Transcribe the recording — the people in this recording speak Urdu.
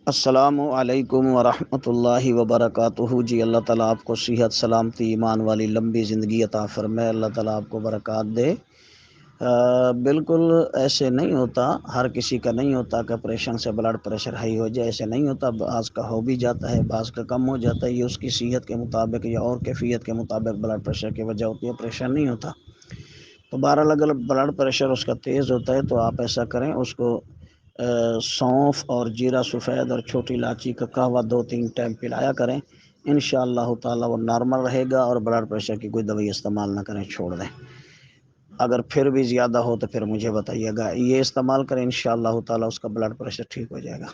السلام علیکم ورحمۃ اللہ وبرکاتہ جی، اللہ تعالیٰ آپ کو صحت سلامتی ایمان والی لمبی زندگی عطا فرمائے، اللہ تعالیٰ آپ کو برکات دے۔ بالکل ایسے نہیں ہوتا، ہر کسی کا نہیں ہوتا کہ آپریشن سے بلڈ پریشر ہائی ہو جائے، ایسے نہیں ہوتا، بعض کا ہو بھی جاتا ہے، بعض کا کم ہو جاتا ہے، یہ اس کی صحت کے مطابق یا اور کیفیت کے مطابق بلڈ پریشر کی وجہ ہوتی ہے، آپریشن نہیں ہوتا۔ تو بہرحال اگر بلڈ پریشر اس کا تیز ہوتا ہے تو آپ ایسا کریں، اس کو سونف اور جیرا سفید اور چھوٹی الائچی کا قہوہ 2-3 ٹائم پلایا کریں، انشاءاللہ تعالی وہ نارمل رہے گا، اور بلڈ پریشر کی کوئی دوائی استعمال نہ کریں، چھوڑ دیں۔ اگر پھر بھی زیادہ ہو تو پھر مجھے بتائیے گا، یہ استعمال کریں، انشاءاللہ تعالی اس کا بلڈ پریشر ٹھیک ہو جائے گا۔